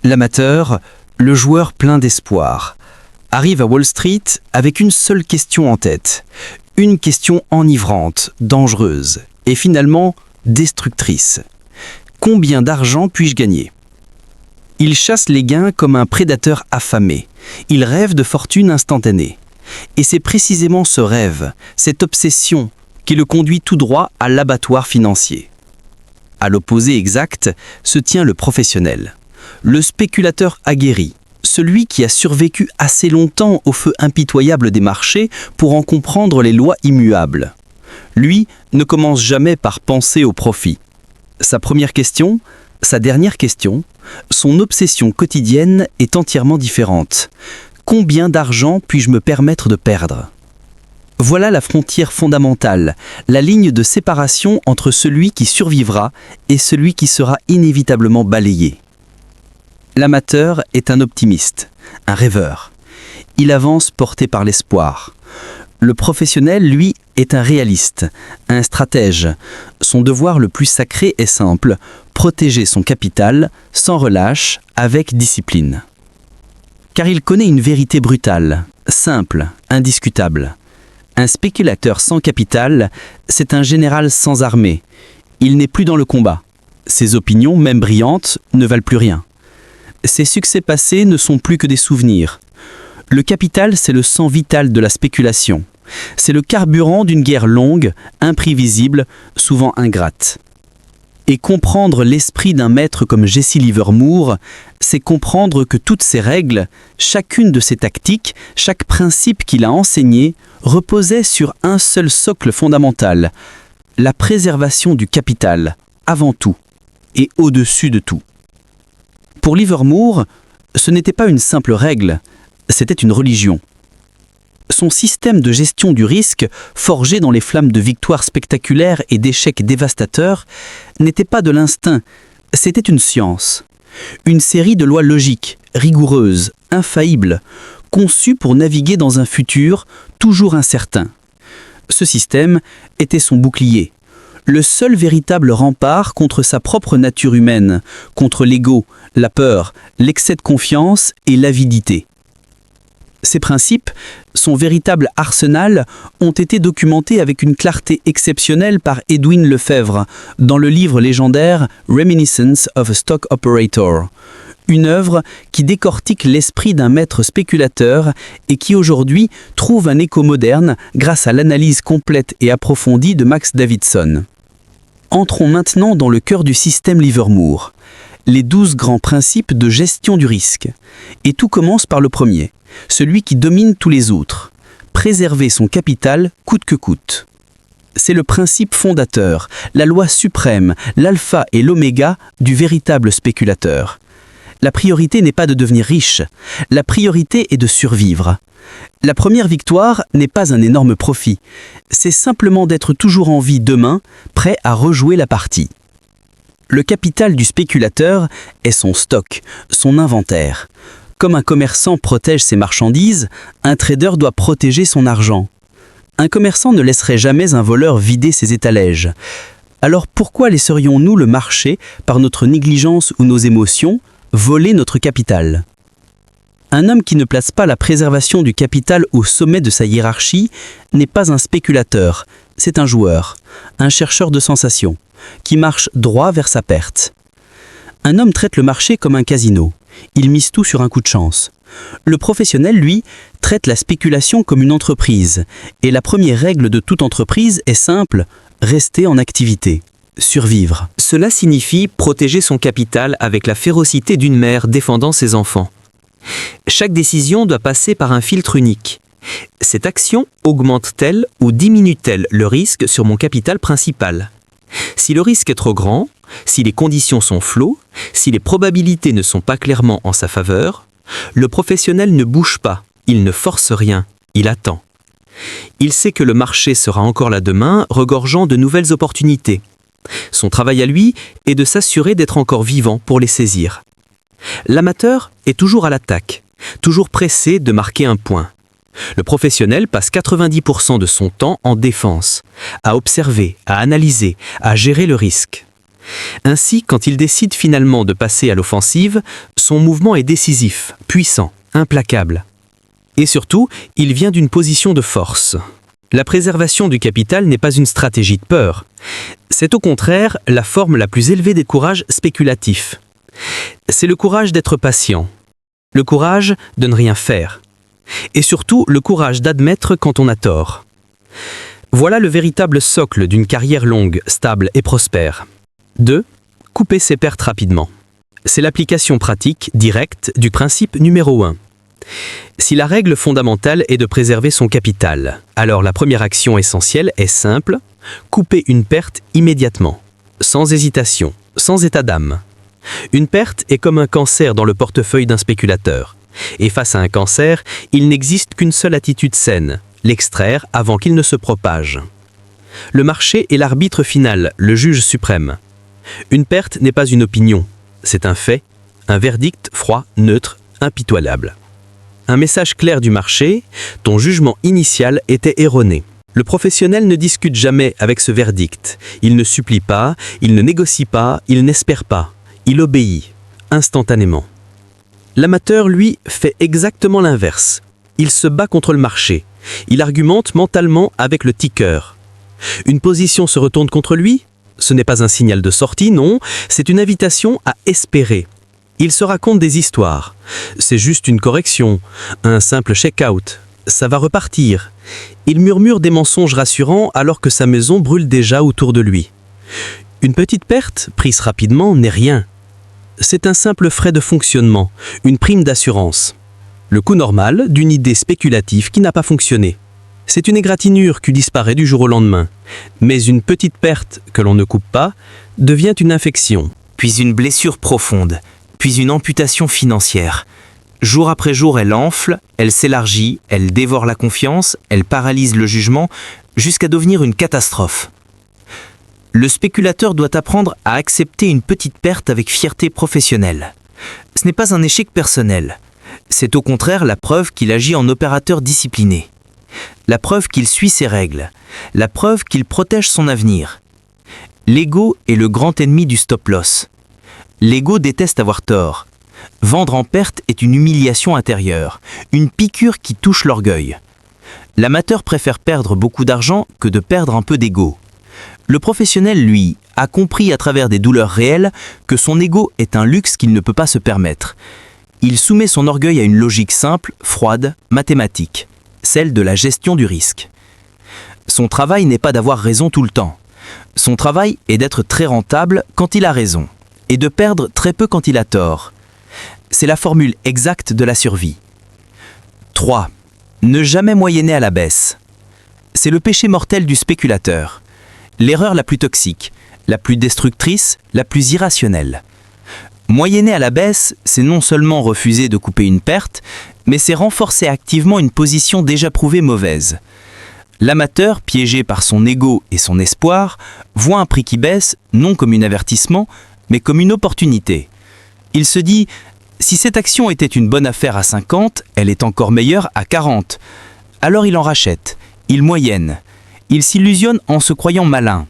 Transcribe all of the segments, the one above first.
L'amateur, le joueur plein d'espoir, arrive à Wall Street avec une seule question en tête. Une question enivrante, dangereuse et finalement destructrice. Combien d'argent puis-je gagner ? Il chasse les gains comme un prédateur affamé. Il rêve de fortune instantanée. Et c'est précisément ce rêve, cette obsession, qui le conduit tout droit à l'abattoir financier. À l'opposé exact se tient le professionnel, le spéculateur aguerri, celui qui a survécu assez longtemps au feu impitoyable des marchés pour en comprendre les lois immuables. Lui ne commence jamais par penser au profit. Sa première question, sa dernière question, son obsession quotidienne est entièrement différente. Combien d'argent puis-je me permettre de perdre ? Voilà la frontière fondamentale, la ligne de séparation entre celui qui survivra et celui qui sera inévitablement balayé. L'amateur est un optimiste, un rêveur. Il avance porté par l'espoir. Le professionnel, lui, est un réaliste, un stratège. Son devoir le plus sacré est simple, protéger son capital sans relâche, avec discipline. Car il connaît une vérité brutale, simple, indiscutable. Un spéculateur sans capital, c'est un général sans armée. Il n'est plus dans le combat. Ses opinions, même brillantes, ne valent plus rien. Ses succès passés ne sont plus que des souvenirs. Le capital, c'est le sang vital de la spéculation. C'est le carburant d'une guerre longue, imprévisible, souvent ingrate. Et comprendre l'esprit d'un maître comme Jesse Livermore, c'est comprendre que toutes ces règles, chacune de ces tactiques, chaque principe qu'il a enseigné, reposait sur un seul socle fondamental, la préservation du capital, avant tout, et au-dessus de tout. Pour Livermore, ce n'était pas une simple règle, c'était une religion. Son système de gestion du risque, forgé dans les flammes de victoires spectaculaires et d'échecs dévastateurs, n'était pas de l'instinct, c'était une science. Une série de lois logiques, rigoureuses, infaillibles, conçues pour naviguer dans un futur toujours incertain. Ce système était son bouclier, le seul véritable rempart contre sa propre nature humaine, contre l'ego, la peur, l'excès de confiance et l'avidité. Ces principes, son véritable arsenal, ont été documentés avec une clarté exceptionnelle par Edwin Lefebvre dans le livre légendaire Reminiscence of a Stock Operator, une œuvre qui décortique l'esprit d'un maître spéculateur et qui aujourd'hui trouve un écho moderne grâce à l'analyse complète et approfondie de Max Davidson. Entrons maintenant dans le cœur du système Livermore, les 12 grands principes de gestion du risque. Et tout commence par le premier, celui qui domine tous les autres, préserver son capital coûte que coûte. C'est le principe fondateur, la loi suprême, l'alpha et l'oméga du véritable spéculateur. La priorité n'est pas de devenir riche, la priorité est de survivre. La première victoire n'est pas un énorme profit, c'est simplement d'être toujours en vie demain, prêt à rejouer la partie. Le capital du spéculateur est son stock, son inventaire. Comme un commerçant protège ses marchandises, un trader doit protéger son argent. Un commerçant ne laisserait jamais un voleur vider ses étalèges. Alors pourquoi laisserions-nous le marché, par notre négligence ou nos émotions, voler notre capital ? Un homme qui ne place pas la préservation du capital au sommet de sa hiérarchie n'est pas un spéculateur, c'est un joueur, un chercheur de sensations, qui marche droit vers sa perte. Un homme traite le marché comme un casino. Il mise tout sur un coup de chance. Le professionnel, lui, traite la spéculation comme une entreprise. Et la première règle de toute entreprise est simple, rester en activité, survivre. Cela signifie protéger son capital avec la férocité d'une mère défendant ses enfants. Chaque décision doit passer par un filtre unique. Cette action augmente-t-elle ou diminue-t-elle le risque sur mon capital principal ? Si le risque est trop grand, si les conditions sont floues, si les probabilités ne sont pas clairement en sa faveur, le professionnel ne bouge pas, il ne force rien, il attend. Il sait que le marché sera encore là demain, regorgeant de nouvelles opportunités. Son travail à lui est de s'assurer d'être encore vivant pour les saisir. L'amateur est toujours à l'attaque, toujours pressé de marquer un point. Le professionnel passe 90% de son temps en défense, à observer, à analyser, à gérer le risque. Ainsi, quand il décide finalement de passer à l'offensive, Son mouvement est décisif, puissant, implacable. Et surtout, il vient d'une position de force. La préservation du capital n'est pas une stratégie de peur. C'est au contraire la forme la plus élevée des courages spéculatifs. C'est le courage d'être patient, le courage de ne rien faire, et surtout le courage d'admettre quand on a tort. Voilà le véritable socle d'une carrière longue, stable et prospère. 2. Couper ses pertes rapidement. C'est l'application pratique, directe, du principe numéro 1. Si la règle fondamentale est de préserver son capital, alors la première action essentielle est simple, couper une perte immédiatement, sans hésitation, sans état d'âme. Une perte est comme un cancer dans le portefeuille d'un spéculateur. Et face à un cancer, il n'existe qu'une seule attitude saine, l'extraire avant qu'il ne se propage. Le marché est l'arbitre final, le juge suprême. Une perte n'est pas une opinion, c'est un fait, un verdict froid, neutre, impitoyable. Un message clair du marché, ton jugement initial était erroné. Le professionnel ne discute jamais avec ce verdict. Il ne supplie pas, il ne négocie pas, il n'espère pas. Il obéit, instantanément. L'amateur, lui, fait exactement l'inverse. Il se bat contre le marché. Il argumente mentalement avec le ticker. Une position se retourne contre lui? Ce n'est pas un signal de sortie, non, c'est une invitation à espérer. Il se raconte des histoires. C'est juste une correction, un simple check-out. Ça va repartir. Il murmure des mensonges rassurants alors que sa maison brûle déjà autour de lui. Une petite perte, prise rapidement, n'est rien. C'est un simple frais de fonctionnement, une prime d'assurance. Le coût normal d'une idée spéculative qui n'a pas fonctionné. C'est une égratignure qui disparaît du jour au lendemain. Mais une petite perte que l'on ne coupe pas devient une infection. Puis une blessure profonde, puis une amputation financière. Jour après jour, elle enfle, elle s'élargit, elle dévore la confiance, elle paralyse le jugement, jusqu'à devenir une catastrophe. Le spéculateur doit apprendre à accepter une petite perte avec fierté professionnelle. Ce n'est pas un échec personnel. C'est au contraire la preuve qu'il agit en opérateur discipliné. La preuve qu'il suit ses règles. La preuve qu'il protège son avenir. L'ego est le grand ennemi du stop-loss. L'ego déteste avoir tort. Vendre en perte est une humiliation intérieure, une piqûre qui touche l'orgueil. L'amateur préfère perdre beaucoup d'argent que de perdre un peu d'ego. Le professionnel, lui, a compris à travers des douleurs réelles que son ego est un luxe qu'il ne peut pas se permettre. Il soumet son orgueil à une logique simple, froide, mathématique, celle de la gestion du risque. Son travail n'est pas d'avoir raison tout le temps. Son travail est d'être très rentable quand il a raison, et de perdre très peu quand il a tort. C'est la formule exacte de la survie. 3. Ne jamais moyenner à la baisse. C'est le péché mortel du spéculateur. L'erreur la plus toxique, la plus destructrice, la plus irrationnelle. Moyenner à la baisse, c'est non seulement refuser de couper une perte, mais c'est renforcer activement une position déjà prouvée mauvaise. L'amateur, piégé par son ego et son espoir, voit un prix qui baisse non comme un avertissement, mais comme une opportunité. Il se dit « Si cette action était une bonne affaire à 50, elle est encore meilleure à 40. » Alors il en rachète, il moyenne. Il s'illusionne en se croyant malin.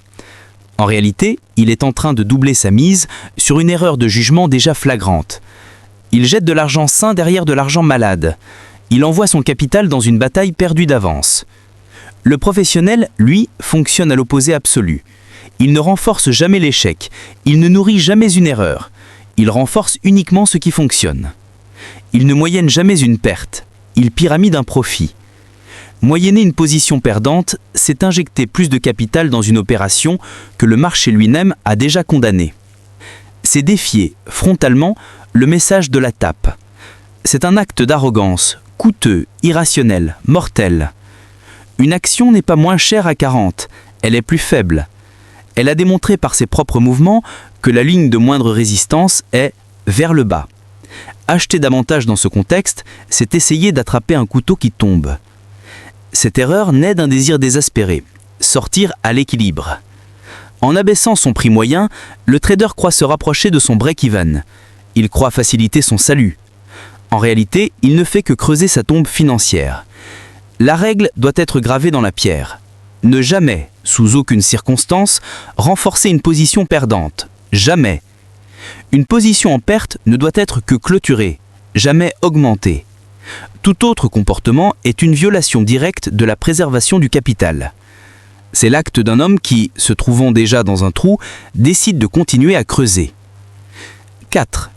En réalité, il est en train de doubler sa mise sur une erreur de jugement déjà flagrante. Il jette de l'argent sain derrière de l'argent malade. Il envoie son capital dans une bataille perdue d'avance. Le professionnel, lui, fonctionne à l'opposé absolu. Il ne renforce jamais l'échec. Il ne nourrit jamais une erreur. Il renforce uniquement ce qui fonctionne. Il ne moyenne jamais une perte. Il pyramide un profit. Moyenner une position perdante, c'est injecter plus de capital dans une opération que le marché lui-même a déjà condamnée. C'est défier, frontalement, le message de la tape. C'est un acte d'arrogance, coûteux, irrationnel, mortel. Une action n'est pas moins chère à 40, elle est plus faible. Elle a démontré par ses propres mouvements que la ligne de moindre résistance est vers le bas. Acheter davantage dans ce contexte, c'est essayer d'attraper un couteau qui tombe. Cette erreur naît d'un désir désespéré, sortir à l'équilibre. En abaissant son prix moyen, le trader croit se rapprocher de son break-even. Il croit faciliter son salut. En réalité, il ne fait que creuser sa tombe financière. La règle doit être gravée dans la pierre. Ne jamais, sous aucune circonstance, renforcer une position perdante. Jamais. Une position en perte ne doit être que clôturée, jamais augmentée. Tout autre comportement est une violation directe de la préservation du capital. C'est l'acte d'un homme qui, se trouvant déjà dans un trou, décide de continuer à creuser. 4.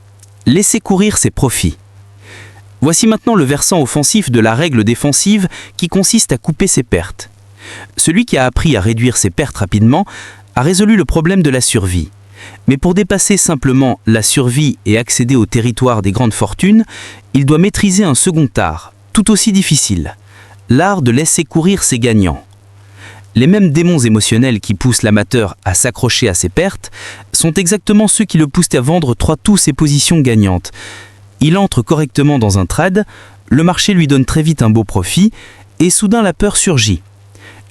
Laisser courir ses profits. Voici maintenant le versant offensif de la règle défensive qui consiste à couper ses pertes. Celui qui a appris à réduire ses pertes rapidement a résolu le problème de la survie. Mais pour dépasser simplement la survie et accéder au territoire des grandes fortunes, il doit maîtriser un second art, tout aussi difficile, l'art de laisser courir ses gagnants. Les mêmes démons émotionnels qui poussent l'amateur à s'accrocher à ses pertes sont exactement ceux qui le poussent à vendre tous ses positions gagnantes. Il entre correctement dans un trade, le marché lui donne très vite un beau profit, et soudain la peur surgit.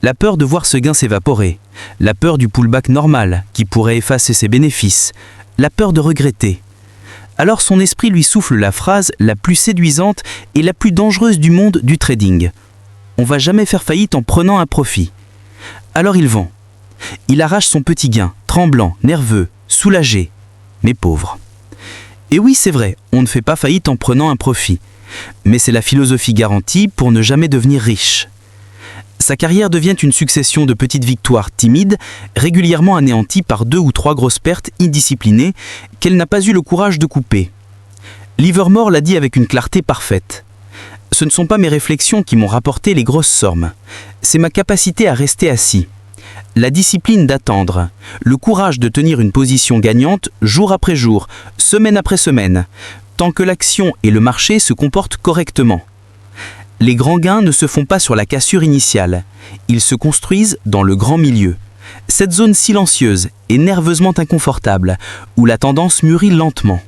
La peur de voir ce gain s'évaporer, la peur du pullback normal qui pourrait effacer ses bénéfices, la peur de regretter. Alors son esprit lui souffle la phrase la plus séduisante et la plus dangereuse du monde du trading. On va jamais faire faillite en prenant un profit. Alors il vend. Il arrache son petit gain, tremblant, nerveux, soulagé, mais pauvre. Et oui, c'est vrai, on ne fait pas faillite en prenant un profit. Mais c'est la philosophie garantie pour ne jamais devenir riche. Sa carrière devient une succession de petites victoires timides, régulièrement anéanties par 2 ou 3 grosses pertes indisciplinées qu'elle n'a pas eu le courage de couper. Livermore l'a dit avec une clarté parfaite. Ce ne sont pas mes réflexions qui m'ont rapporté les grosses sommes. C'est ma capacité à rester assis. La discipline d'attendre, le courage de tenir une position gagnante jour après jour, semaine après semaine, tant que l'action et le marché se comportent correctement. Les grands gains ne se font pas sur la cassure initiale, ils se construisent dans le grand milieu. Cette zone silencieuse et nerveusement inconfortable, où la tendance mûrit lentement.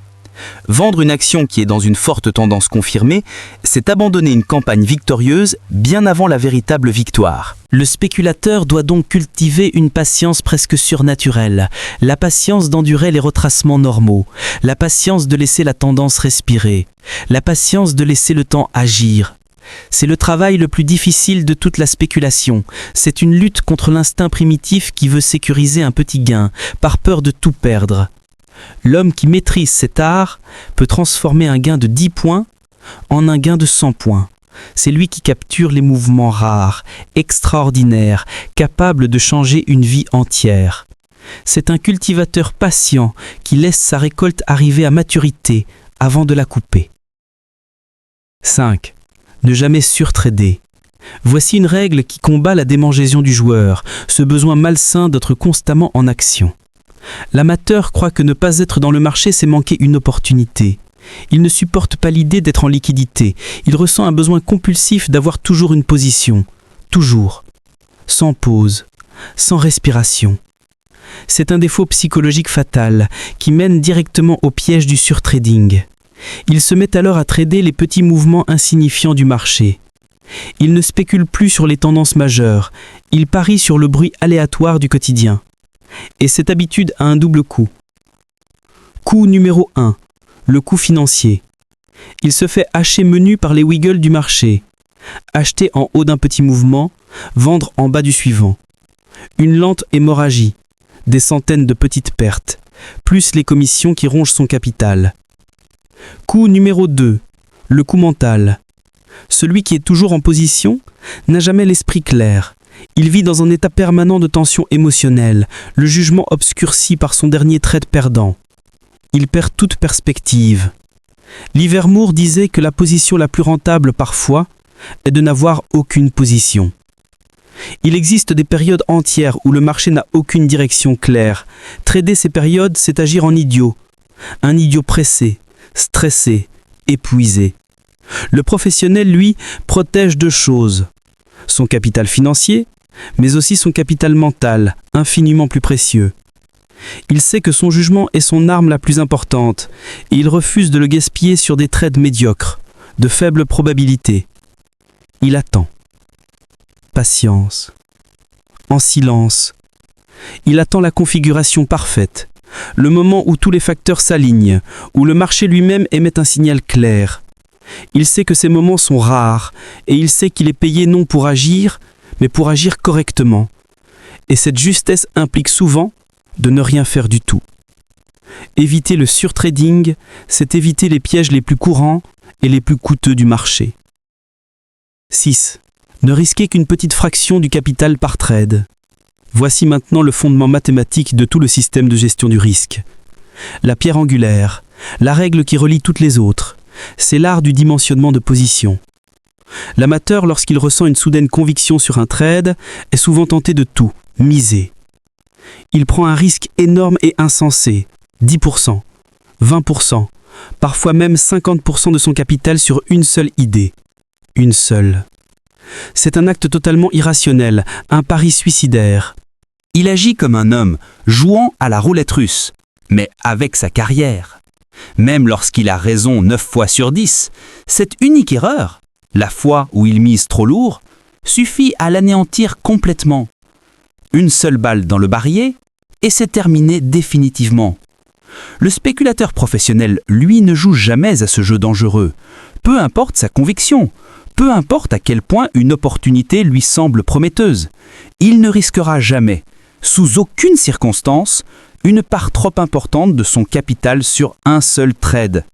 Vendre une action qui est dans une forte tendance confirmée, c'est abandonner une campagne victorieuse bien avant la véritable victoire. Le spéculateur doit donc cultiver une patience presque surnaturelle, la patience d'endurer les retracements normaux, la patience de laisser la tendance respirer, la patience de laisser le temps agir. C'est le travail le plus difficile de toute la spéculation. C'est une lutte contre l'instinct primitif qui veut sécuriser un petit gain, par peur de tout perdre. L'homme qui maîtrise cet art peut transformer un gain de 10 points en un gain de 100 points. C'est lui qui capture les mouvements rares, extraordinaires, capables de changer une vie entière. C'est un cultivateur patient qui laisse sa récolte arriver à maturité avant de la couper. 5. Ne jamais surtrader. Voici une règle qui combat la démangeaison du joueur, ce besoin malsain d'être constamment en action. L'amateur croit que ne pas être dans le marché, c'est manquer une opportunité. Il ne supporte pas l'idée d'être en liquidité. Il ressent un besoin compulsif d'avoir toujours une position. Toujours. Sans pause. Sans respiration. C'est un défaut psychologique fatal qui mène directement au piège du surtrading. Il se met alors à trader les petits mouvements insignifiants du marché. Il ne spécule plus sur les tendances majeures. Il parie sur le bruit aléatoire du quotidien. Et cette habitude a un double coup. Coup numéro 1, le coup financier. Il se fait hacher menu par les wiggles du marché. Acheter en haut d'un petit mouvement, vendre en bas du suivant. Une lente hémorragie, des centaines de petites pertes, plus les commissions qui rongent son capital. Coup numéro 2, le coup mental. Celui qui est toujours en position n'a jamais l'esprit clair. Il vit dans un état permanent de tension émotionnelle, le jugement obscurci par son dernier trade perdant. Il perd toute perspective. Livermore disait que la position la plus rentable parfois est de n'avoir aucune position. Il existe des périodes entières où le marché n'a aucune direction claire. Trader ces périodes, c'est agir en idiot. Un idiot pressé, stressé, épuisé. Le professionnel, lui, protège 2 choses. Son capital financier, mais aussi son capital mental, infiniment plus précieux. Il sait que son jugement est son arme la plus importante, et il refuse de le gaspiller sur des trades médiocres, de faible probabilité. Il attend. Patience. En silence. Il attend la configuration parfaite, le moment où tous les facteurs s'alignent, où le marché lui-même émet un signal clair. Il sait que ces moments sont rares, et il sait qu'il est payé non pour agir, mais pour agir correctement. Et cette justesse implique souvent de ne rien faire du tout. Éviter le surtrading, c'est éviter les pièges les plus courants et les plus coûteux du marché. 6. Ne risquer qu'une petite fraction du capital par trade. Voici maintenant le fondement mathématique de tout le système de gestion du risque. La pierre angulaire, la règle qui relie toutes les autres, c'est l'art du dimensionnement de position. L'amateur, lorsqu'il ressent une soudaine conviction sur un trade, est souvent tenté de tout, miser. Il prend un risque énorme et insensé, 10%, 20%, parfois même 50% de son capital sur une seule idée. Une seule. C'est un acte totalement irrationnel, un pari suicidaire. Il agit comme un homme, jouant à la roulette russe, mais avec sa carrière. Même lorsqu'il a raison 9 fois sur 10, cette unique erreur, la fois où il mise trop lourd, suffit à l'anéantir complètement. Une seule balle dans le barillet, et c'est terminé définitivement. Le spéculateur professionnel, lui, ne joue jamais à ce jeu dangereux. Peu importe sa conviction, peu importe à quel point une opportunité lui semble prometteuse, il ne risquera jamais, sous aucune circonstance, une part trop importante de son capital sur un seul trade.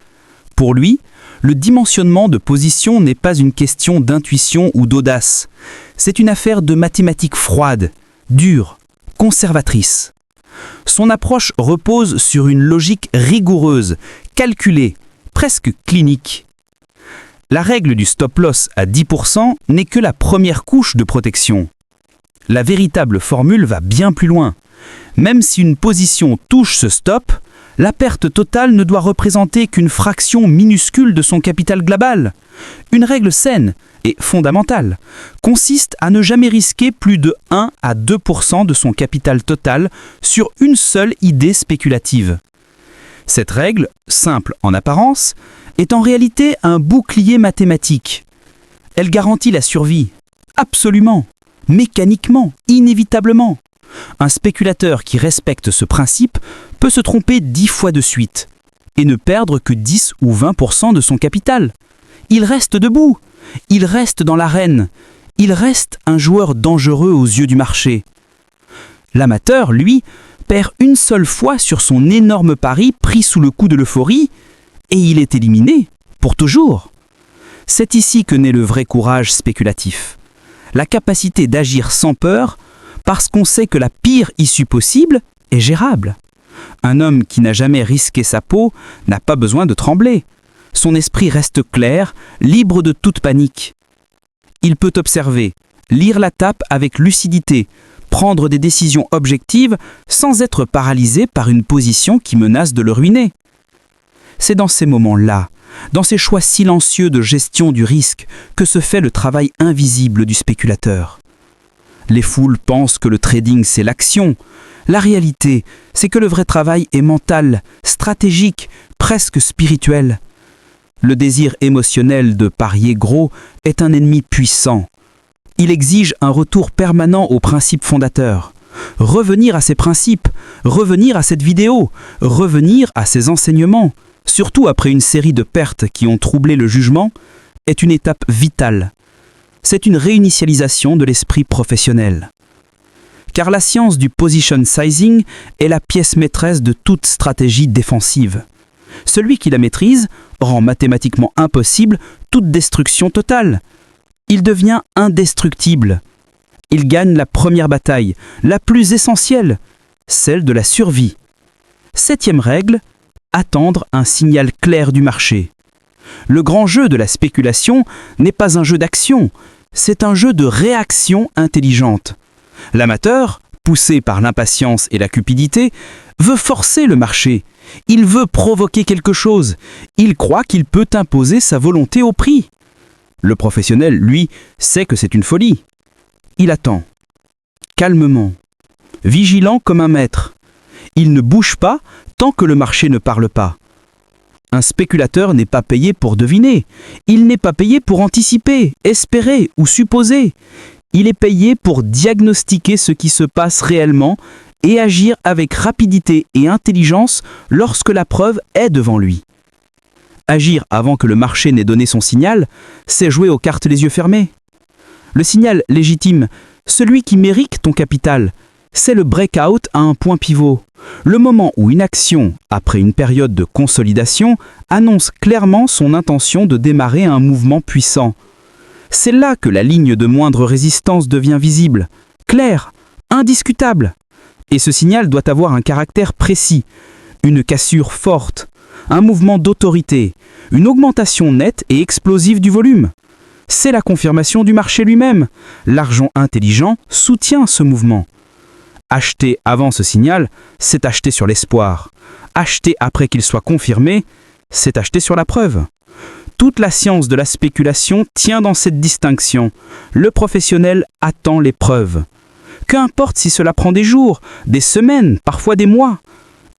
Pour lui, le dimensionnement de position n'est pas une question d'intuition ou d'audace. C'est une affaire de mathématiques froides, dures, conservatrices. Son approche repose sur une logique rigoureuse, calculée, presque clinique. La règle du stop-loss à 10% n'est que la première couche de protection. La véritable formule va bien plus loin. Même si une position touche ce stop, la perte totale ne doit représenter qu'une fraction minuscule de son capital global. Une règle saine et fondamentale consiste à ne jamais risquer plus de 1 à 2% de son capital total sur une seule idée spéculative. Cette règle, simple en apparence, est en réalité un bouclier mathématique. Elle garantit la survie, absolument, mécaniquement, inévitablement. Un spéculateur qui respecte ce principe peut se tromper 10 fois de suite et ne perdre que 10 ou 20% de son capital. Il reste debout, il reste dans l'arène, il reste un joueur dangereux aux yeux du marché. L'amateur, lui, perd une seule fois sur son énorme pari pris sous le coup de l'euphorie et il est éliminé, pour toujours. C'est ici que naît le vrai courage spéculatif. La capacité d'agir sans peur parce qu'on sait que la pire issue possible est gérable. Un homme qui n'a jamais risqué sa peau n'a pas besoin de trembler. Son esprit reste clair, libre de toute panique. Il peut observer, lire la tape avec lucidité, prendre des décisions objectives sans être paralysé par une position qui menace de le ruiner. C'est dans ces moments-là, dans ces choix silencieux de gestion du risque, que se fait le travail invisible du spéculateur. Les foules pensent que le trading, c'est l'action. La réalité, c'est que le vrai travail est mental, stratégique, presque spirituel. Le désir émotionnel de parier gros est un ennemi puissant. Il exige un retour permanent aux principes fondateurs. Revenir à ces principes, revenir à cette vidéo, revenir à ces enseignements, surtout après une série de pertes qui ont troublé le jugement, est une étape vitale. C'est une réinitialisation de l'esprit professionnel. Car la science du position sizing est la pièce maîtresse de toute stratégie défensive. Celui qui la maîtrise rend mathématiquement impossible toute destruction totale. Il devient indestructible. Il gagne la première bataille, la plus essentielle, celle de la survie. 7e règle, attendre un signal clair du marché. Le grand jeu de la spéculation n'est pas un jeu d'action, c'est un jeu de réaction intelligente. L'amateur, poussé par l'impatience et la cupidité, veut forcer le marché. Il veut provoquer quelque chose. Il croit qu'il peut imposer sa volonté au prix. Le professionnel, lui, sait que c'est une folie. Il attend, calmement, vigilant comme un maître. Il ne bouge pas tant que le marché ne parle pas. Un spéculateur n'est pas payé pour deviner. Il n'est pas payé pour anticiper, espérer ou supposer. Il est payé pour diagnostiquer ce qui se passe réellement et agir avec rapidité et intelligence lorsque la preuve est devant lui. Agir avant que le marché n'ait donné son signal, c'est jouer aux cartes les yeux fermés. Le signal légitime, celui qui mérite ton capital, C'est le breakout à un point pivot, le moment où une action, après une période de consolidation, annonce clairement son intention de démarrer un mouvement puissant. C'est là que la ligne de moindre résistance devient visible, claire, indiscutable. Et ce signal doit avoir un caractère précis, une cassure forte, un mouvement d'autorité, une augmentation nette et explosive du volume. C'est la confirmation du marché lui-même. L'argent intelligent soutient ce mouvement. Acheter avant ce signal, c'est acheter sur l'espoir. Acheter après qu'il soit confirmé, c'est acheter sur la preuve. Toute la science de la spéculation tient dans cette distinction. Le professionnel attend les preuves. Qu'importe si cela prend des jours, des semaines, parfois des mois.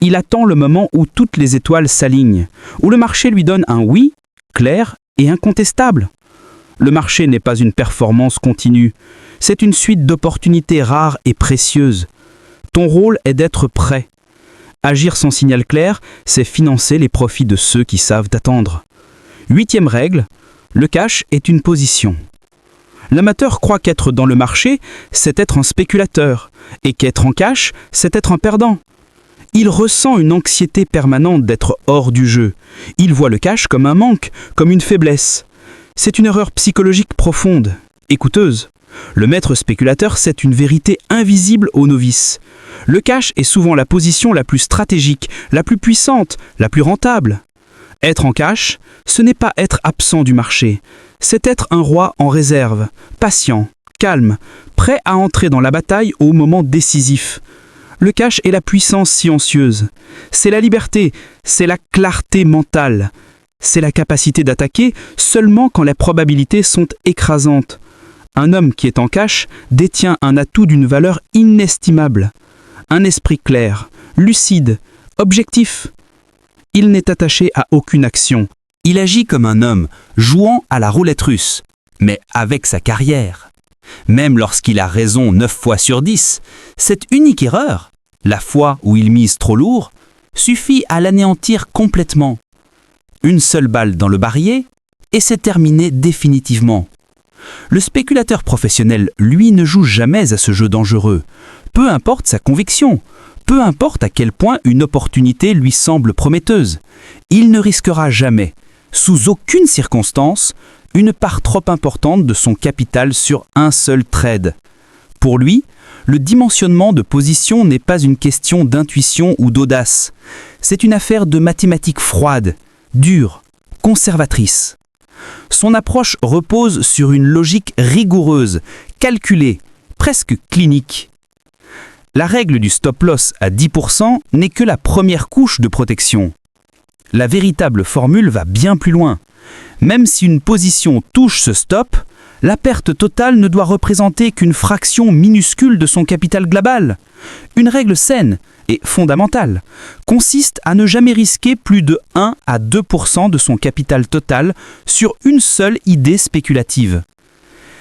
Il attend le moment où toutes les étoiles s'alignent, où le marché lui donne un oui, clair et incontestable. Le marché n'est pas une performance continue, c'est une suite d'opportunités rares et précieuses. Ton rôle est d'être prêt. Agir sans signal clair, c'est financer les profits de ceux qui savent attendre. 8e règle, le cash est une position. L'amateur croit qu'être dans le marché, c'est être un spéculateur, et qu'être en cash, c'est être un perdant. Il ressent une anxiété permanente d'être hors du jeu. Il voit le cash comme un manque, comme une faiblesse. C'est une erreur psychologique profonde et coûteuse. Le maître spéculateur sait une vérité invisible aux novices. Le cash est souvent la position la plus stratégique, la plus puissante, la plus rentable. Être en cash, ce n'est pas être absent du marché. C'est être un roi en réserve, patient, calme, prêt à entrer dans la bataille au moment décisif. Le cash est la puissance silencieuse. C'est la liberté, c'est la clarté mentale. C'est la capacité d'attaquer seulement quand les probabilités sont écrasantes. Un homme qui est en cash détient un atout d'une valeur inestimable. Un esprit clair, lucide, objectif. Il n'est attaché à aucune action. Il agit comme un homme, jouant à la roulette russe, mais avec sa carrière. Même lorsqu'il a raison 9 fois sur 10, cette unique erreur, la fois où il mise trop lourd, suffit à l'anéantir complètement. Une seule balle dans le barillet, et c'est terminé définitivement. Le spéculateur professionnel, lui, ne joue jamais à ce jeu dangereux. Peu importe sa conviction, peu importe à quel point une opportunité lui semble prometteuse, il ne risquera jamais, sous aucune circonstance, une part trop importante de son capital sur un seul trade. Pour lui, le dimensionnement de position n'est pas une question d'intuition ou d'audace. C'est une affaire de mathématiques froides, dures, conservatrices. Son approche repose sur une logique rigoureuse, calculée, presque clinique. La règle du stop-loss à 10% n'est que la première couche de protection. La véritable formule va bien plus loin. Même si une position touche ce stop, la perte totale ne doit représenter qu'une fraction minuscule de son capital global. Une règle saine et fondamentale consiste à ne jamais risquer plus de 1 à 2% de son capital total sur une seule idée spéculative.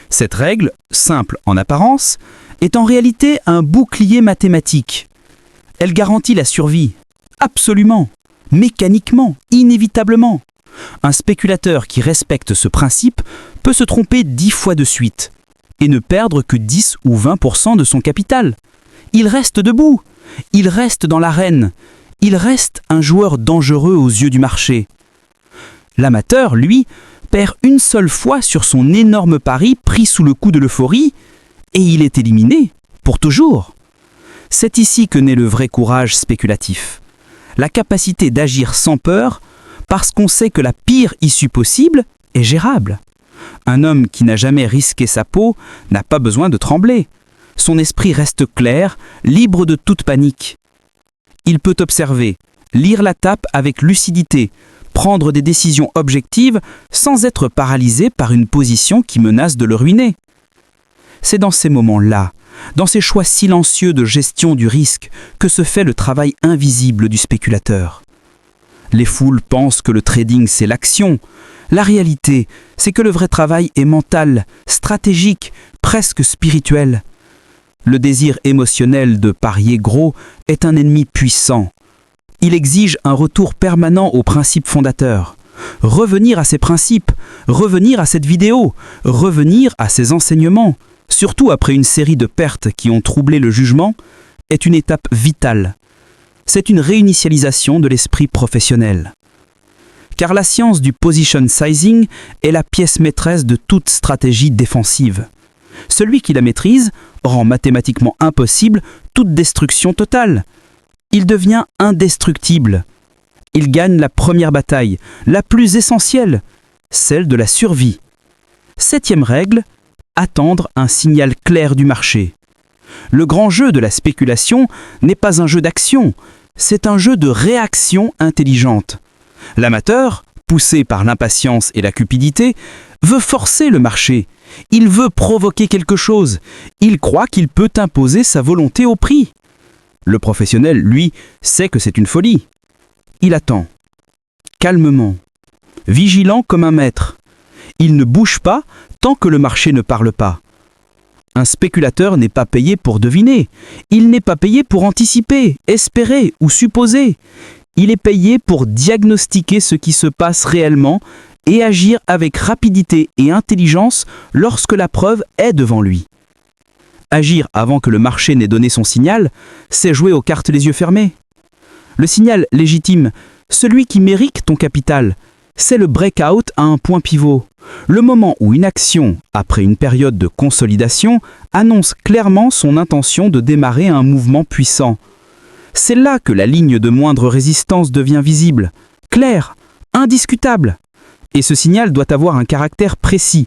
Cette règle, simple en apparence, est en réalité un bouclier mathématique. Elle garantit la survie, absolument, mécaniquement, inévitablement. Un spéculateur qui respecte ce principe peut se tromper 10 fois de suite et ne perdre que 10 ou 20% de son capital. Il reste debout, il reste dans l'arène, il reste un joueur dangereux aux yeux du marché. L'amateur, lui, perd une seule fois sur son énorme pari pris sous le coup de l'euphorie et il est éliminé, pour toujours. C'est ici que naît le vrai courage spéculatif. La capacité d'agir sans peur parce qu'on sait que la pire issue possible est gérable. Un homme qui n'a jamais risqué sa peau n'a pas besoin de trembler. Son esprit reste clair, libre de toute panique. Il peut observer, lire la tape avec lucidité, prendre des décisions objectives sans être paralysé par une position qui menace de le ruiner. C'est dans ces moments-là, dans ces choix silencieux de gestion du risque, que se fait le travail invisible du spéculateur. Les foules pensent que le trading, c'est l'action. La réalité, c'est que le vrai travail est mental, stratégique, presque spirituel. Le désir émotionnel de parier gros est un ennemi puissant. Il exige un retour permanent aux principes fondateurs. Revenir à ces principes, revenir à cette vidéo, revenir à ces enseignements, surtout après une série de pertes qui ont troublé le jugement, est une étape vitale. C'est une réinitialisation de l'esprit professionnel. Car la science du position sizing est la pièce maîtresse de toute stratégie défensive. Celui qui la maîtrise rend mathématiquement impossible toute destruction totale. Il devient indestructible. Il gagne la première bataille, la plus essentielle, celle de la survie. 7e règle, attendre un signal clair du marché. Le grand jeu de la spéculation n'est pas un jeu d'action, c'est un jeu de réaction intelligente. L'amateur, poussé par l'impatience et la cupidité, veut forcer le marché. Il veut provoquer quelque chose. Il croit qu'il peut imposer sa volonté au prix. Le professionnel, lui, sait que c'est une folie. Il attend, calmement, vigilant comme un maître. Il ne bouge pas tant que le marché ne parle pas. Un spéculateur n'est pas payé pour deviner. Il n'est pas payé pour anticiper, espérer ou supposer. Il est payé pour diagnostiquer ce qui se passe réellement et agir avec rapidité et intelligence lorsque la preuve est devant lui. Agir avant que le marché n'ait donné son signal, c'est jouer aux cartes les yeux fermés. Le signal légitime, celui qui mérite ton capital, c'est le breakout à un point pivot. Le moment où une action, après une période de consolidation, annonce clairement son intention de démarrer un mouvement puissant. C'est là que la ligne de moindre résistance devient visible, claire, indiscutable. Et ce signal doit avoir un caractère précis,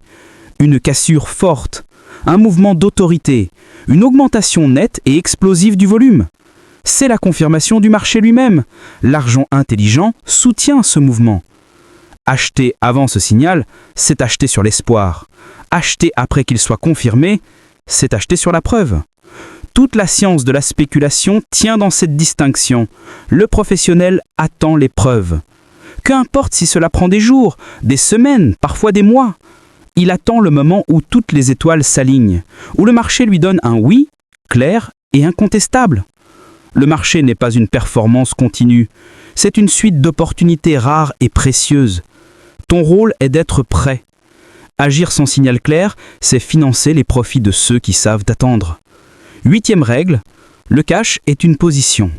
une cassure forte, un mouvement d'autorité, une augmentation nette et explosive du volume. C'est la confirmation du marché lui-même. L'argent intelligent soutient ce mouvement. Acheter avant ce signal, c'est acheter sur l'espoir. Acheter après qu'il soit confirmé, c'est acheter sur la preuve. Toute la science de la spéculation tient dans cette distinction. Le professionnel attend les preuves. Qu'importe si cela prend des jours, des semaines, parfois des mois. Il attend le moment où toutes les étoiles s'alignent, où le marché lui donne un oui, clair et incontestable. Le marché n'est pas une performance continue, c'est une suite d'opportunités rares et précieuses. Ton rôle est d'être prêt. Agir sans signal clair, c'est financer les profits de ceux qui savent attendre. 8e règle, le cash est une position.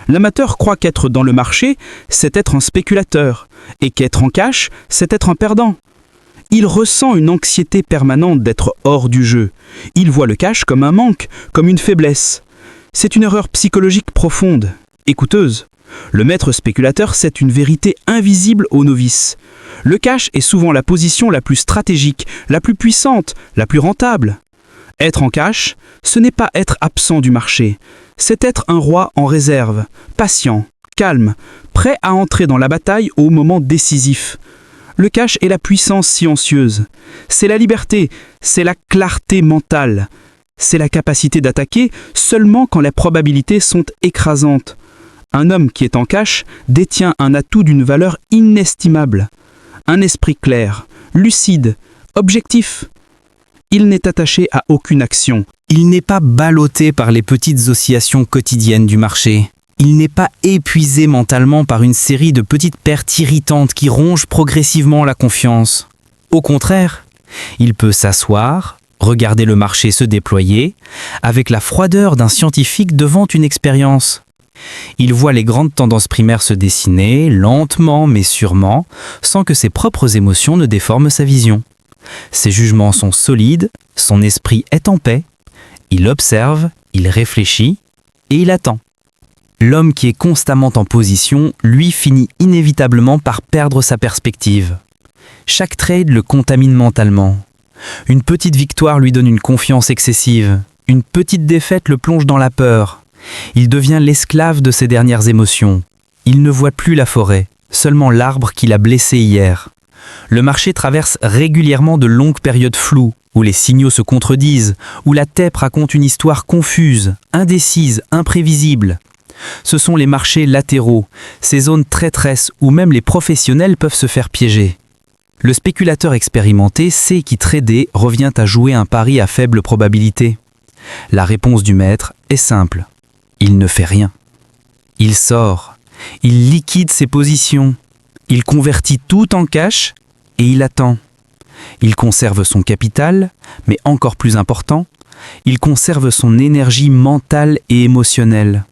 L'amateur croit qu'être dans le marché, c'est être un spéculateur, et qu'être en cash, c'est être un perdant. Il ressent une anxiété permanente d'être hors du jeu. Il voit le cash comme un manque, comme une faiblesse. C'est une erreur psychologique profonde et coûteuse. Le maître spéculateur, c'est une vérité invisible aux novices. Le cash est souvent la position la plus stratégique, la plus puissante, la plus rentable. Être en cash, ce n'est pas être absent du marché, c'est être un roi en réserve, patient, calme, prêt à entrer dans la bataille au moment décisif. Le cash est la puissance silencieuse. C'est la liberté, c'est la clarté mentale. C'est la capacité d'attaquer seulement quand les probabilités sont écrasantes. Un homme qui est en cash détient un atout d'une valeur inestimable. Un esprit clair, lucide, objectif. Il n'est attaché à aucune action. Il n'est pas ballotté par les petites oscillations quotidiennes du marché. Il n'est pas épuisé mentalement par une série de petites pertes irritantes qui rongent progressivement la confiance. Au contraire, il peut s'asseoir, regarder le marché se déployer, avec la froideur d'un scientifique devant une expérience. Il voit les grandes tendances primaires se dessiner, lentement mais sûrement, sans que ses propres émotions ne déforment sa vision. Ses jugements sont solides, son esprit est en paix, il observe, il réfléchit et il attend. L'homme qui est constamment en position, lui, finit inévitablement par perdre sa perspective. Chaque trade le contamine mentalement. Une petite victoire lui donne une confiance excessive. Une petite défaite le plonge dans la peur. Il devient l'esclave de ses dernières émotions. Il ne voit plus la forêt, seulement l'arbre qu'il a blessé hier. Le marché traverse régulièrement de longues périodes floues, où les signaux se contredisent, où la tête raconte une histoire confuse, indécise, imprévisible. Ce sont les marchés latéraux, ces zones traîtresses où même les professionnels peuvent se faire piéger. Le spéculateur expérimenté sait qu'y trader revient à jouer un pari à faible probabilité. La réponse du maître est simple. Il ne fait rien. Il sort. Il liquide ses positions. Il convertit tout en cash et il attend. Il conserve son capital, mais encore plus important, il conserve son énergie mentale et émotionnelle.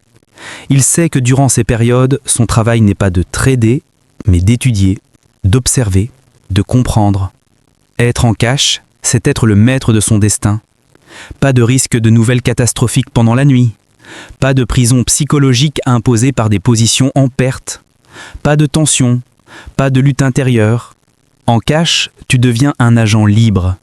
Il sait que durant ces périodes, son travail n'est pas de trader, mais d'étudier, d'observer, de comprendre. Être en cash, c'est être le maître de son destin. Pas de risque de nouvelles catastrophiques pendant la nuit. Pas de prison psychologique imposée par des positions en perte. Pas de tension. Pas de lutte intérieure. En cash, tu deviens un agent libre.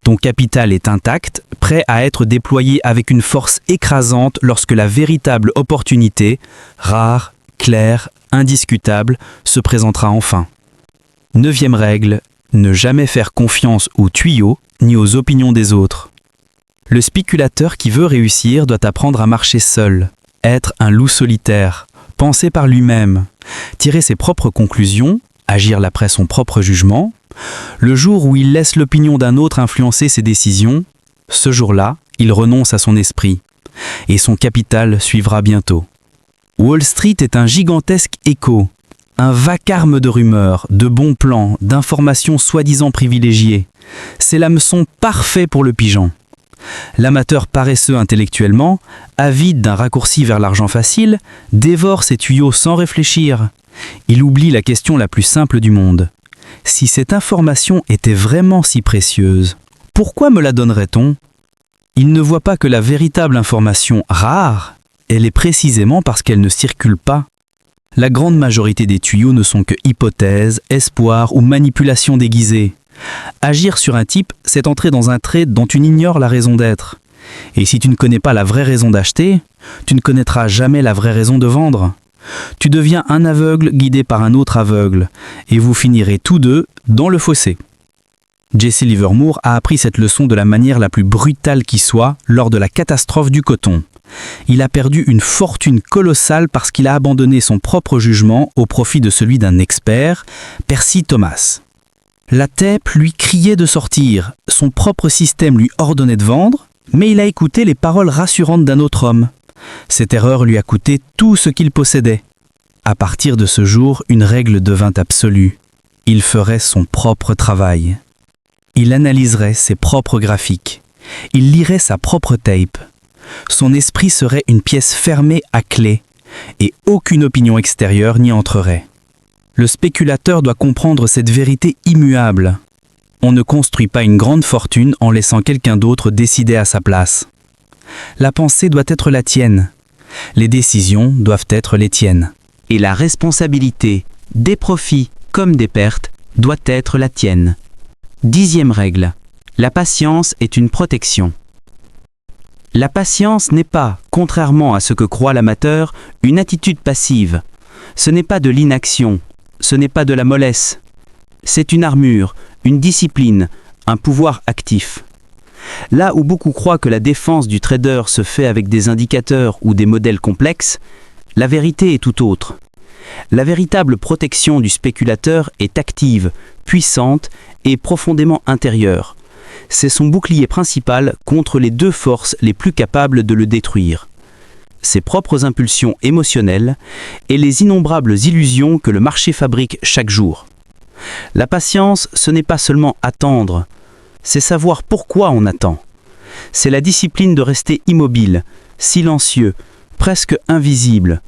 Ton capital est intact, prêt à être déployé avec une force écrasante lorsque la véritable opportunité, rare, claire, indiscutable, se présentera enfin. 9e règle, ne jamais faire confiance aux tuyaux ni aux opinions des autres. Le spéculateur qui veut réussir doit apprendre à marcher seul, être un loup solitaire, penser par lui-même, tirer ses propres conclusions, agir d'après son propre jugement. Le jour où il laisse l'opinion d'un autre influencer ses décisions, ce jour-là, il renonce à son esprit, et son capital suivra bientôt. Wall Street est un gigantesque écho, un vacarme de rumeurs, de bons plans, d'informations soi-disant privilégiées. C'est l'hameçon parfait pour le pigeon. L'amateur paresseux intellectuellement, avide d'un raccourci vers l'argent facile, dévore ses tuyaux sans réfléchir. Il oublie la question la plus simple du monde. Si cette information était vraiment si précieuse, pourquoi me la donnerait-on ? Il ne voit pas que la véritable information rare, elle est précisément parce qu'elle ne circule pas. La grande majorité des tuyaux ne sont que hypothèses, espoirs ou manipulations déguisées. Agir sur un type, c'est entrer dans un trade dont tu ignores la raison d'être. Et si tu ne connais pas la vraie raison d'acheter, tu ne connaîtras jamais la vraie raison de vendre. Tu deviens un aveugle guidé par un autre aveugle, et vous finirez tous deux dans le fossé. Jesse Livermore a appris cette leçon de la manière la plus brutale qui soit lors de la catastrophe du coton. Il a perdu une fortune colossale parce qu'il a abandonné son propre jugement au profit de celui d'un expert, Percy Thomas. La TEP lui criait de sortir, son propre système lui ordonnait de vendre, mais il a écouté les paroles rassurantes d'un autre homme. Cette erreur lui a coûté tout ce qu'il possédait. À partir de ce jour, une règle devint absolue. Il ferait son propre travail. Il analyserait ses propres graphiques. Il lirait sa propre tape. Son esprit serait une pièce fermée à clé, et aucune opinion extérieure n'y entrerait. Le spéculateur doit comprendre cette vérité immuable. On ne construit pas une grande fortune en laissant quelqu'un d'autre décider à sa place. La pensée doit être la tienne. Les décisions doivent être les tiennes. Et la responsabilité, des profits comme des pertes, doit être la tienne. 10e règle. La patience est une protection. La patience n'est pas, contrairement à ce que croit l'amateur, une attitude passive. Ce n'est pas de l'inaction, ce n'est pas de la mollesse. C'est une armure, une discipline, un pouvoir actif. Là où beaucoup croient que la défense du trader se fait avec des indicateurs ou des modèles complexes, la vérité est tout autre. La véritable protection du spéculateur est active, puissante et profondément intérieure. C'est son bouclier principal contre les deux forces les plus capables de le détruire. Ses propres impulsions émotionnelles et les innombrables illusions que le marché fabrique chaque jour. La patience, ce n'est pas seulement attendre, c'est savoir pourquoi on attend. C'est la discipline de rester immobile, silencieux, presque invisible,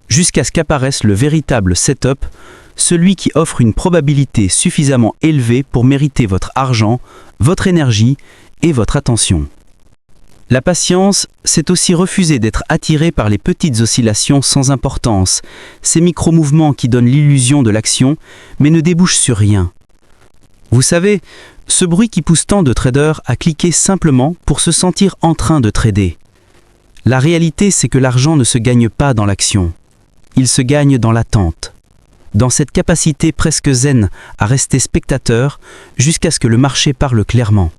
jusqu'à ce qu'apparaisse le véritable setup, celui qui offre une probabilité suffisamment élevée pour mériter votre argent, votre énergie et votre attention. La patience, c'est aussi refuser d'être attiré par les petites oscillations sans importance, ces micro-mouvements qui donnent l'illusion de l'action, mais ne débouchent sur rien. Vous savez, ce bruit qui pousse tant de traders à cliquer simplement pour se sentir en train de trader. La réalité, c'est que l'argent ne se gagne pas dans l'action. Il se gagne dans l'attente. Dans cette capacité presque zen à rester spectateur jusqu'à ce que le marché parle clairement.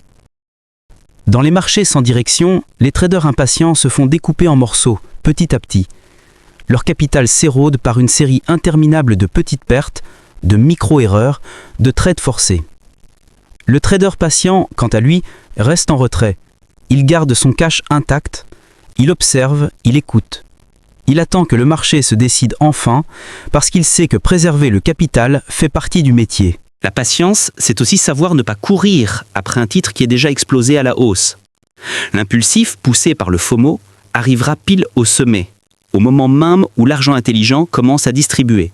Dans les marchés sans direction, les traders impatients se font découper en morceaux, petit à petit. Leur capital s'érode par une série interminable de petites pertes, de micro-erreurs, de trades forcés. Le trader patient, quant à lui, reste en retrait. Il garde son cash intact, il observe, il écoute. Il attend que le marché se décide enfin, parce qu'il sait que préserver le capital fait partie du métier. La patience, c'est aussi savoir ne pas courir après un titre qui est déjà explosé à la hausse. L'impulsif, poussé par le FOMO, arrivera pile au sommet, au moment même où l'argent intelligent commence à distribuer.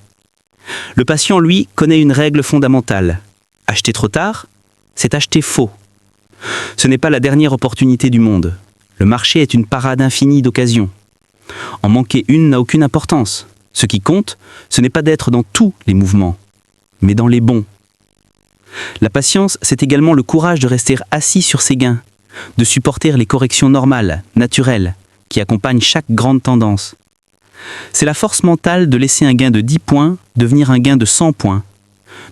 Le patient, lui, connaît une règle fondamentale. Acheter trop tard, c'est acheter faux. Ce n'est pas la dernière opportunité du monde. Le marché est une parade infinie d'occasions. En manquer une n'a aucune importance. Ce qui compte, ce n'est pas d'être dans tous les mouvements, mais dans les bons. La patience, c'est également le courage de rester assis sur ses gains, de supporter les corrections normales, naturelles, qui accompagnent chaque grande tendance. C'est la force mentale de laisser un gain de 10 points devenir un gain de 100 points,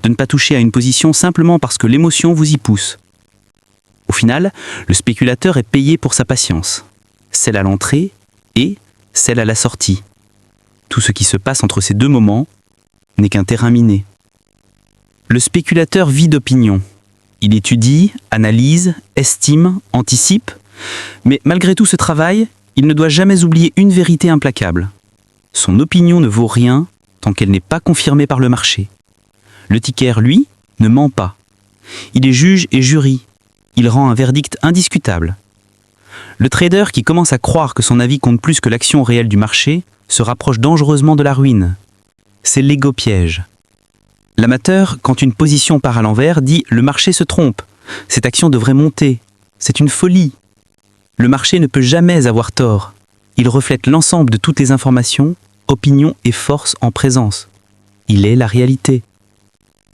de ne pas toucher à une position simplement parce que l'émotion vous y pousse. Au final, le spéculateur est payé pour sa patience, celle à l'entrée et celle à la sortie. Tout ce qui se passe entre ces deux moments n'est qu'un terrain miné. Le spéculateur vit d'opinion. Il étudie, analyse, estime, anticipe, mais malgré tout ce travail, il ne doit jamais oublier une vérité implacable. Son opinion ne vaut rien tant qu'elle n'est pas confirmée par le marché. Le ticker, lui, ne ment pas. Il est juge et jury. Il rend un verdict indiscutable. Le trader qui commence à croire que son avis compte plus que l'action réelle du marché se rapproche dangereusement de la ruine. C'est l'égo-piège. L'amateur, quand une position part à l'envers, dit « le marché se trompe, cette action devrait monter, c'est une folie ». Le marché ne peut jamais avoir tort. Il reflète l'ensemble de toutes les informations, opinions et forces en présence. Il est la réalité.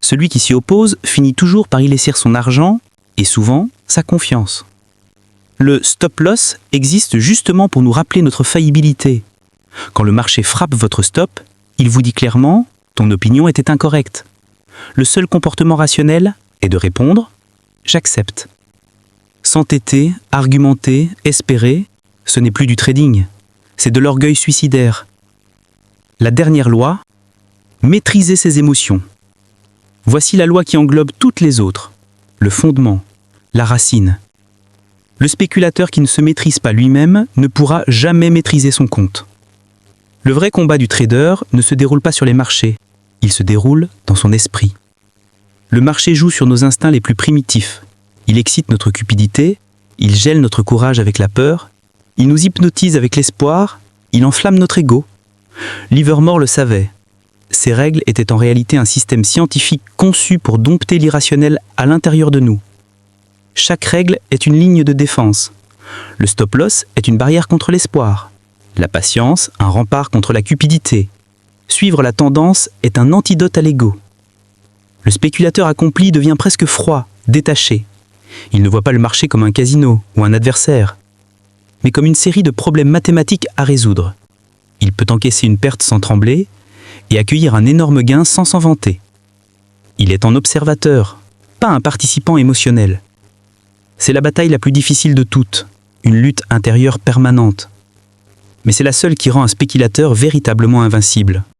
Celui qui s'y oppose finit toujours par y laisser son argent et souvent sa confiance. Le stop-loss existe justement pour nous rappeler notre faillibilité. Quand le marché frappe votre stop, il vous dit clairement « ton opinion était incorrecte ». Le seul comportement rationnel est de répondre « j'accepte ». S'entêter, argumenter, espérer, ce n'est plus du trading, c'est de l'orgueil suicidaire. La dernière loi, maîtriser ses émotions. Voici la loi qui englobe toutes les autres, le fondement, la racine. Le spéculateur qui ne se maîtrise pas lui-même ne pourra jamais maîtriser son compte. Le vrai combat du trader ne se déroule pas sur les marchés, il se déroule dans son esprit. Le marché joue sur nos instincts les plus primitifs. Il excite notre cupidité, il gèle notre courage avec la peur, il nous hypnotise avec l'espoir, il enflamme notre ego. Livermore le savait. Ces règles étaient en réalité un système scientifique conçu pour dompter l'irrationnel à l'intérieur de nous. Chaque règle est une ligne de défense. Le stop-loss est une barrière contre l'espoir. La patience, un rempart contre la cupidité. Suivre la tendance est un antidote à l'ego. Le spéculateur accompli devient presque froid, détaché. Il ne voit pas le marché comme un casino ou un adversaire, mais comme une série de problèmes mathématiques à résoudre. Il peut encaisser une perte sans trembler et accueillir un énorme gain sans s'en vanter. Il est un observateur, pas un participant émotionnel. C'est la bataille la plus difficile de toutes, une lutte intérieure permanente. Mais c'est la seule qui rend un spéculateur véritablement invincible.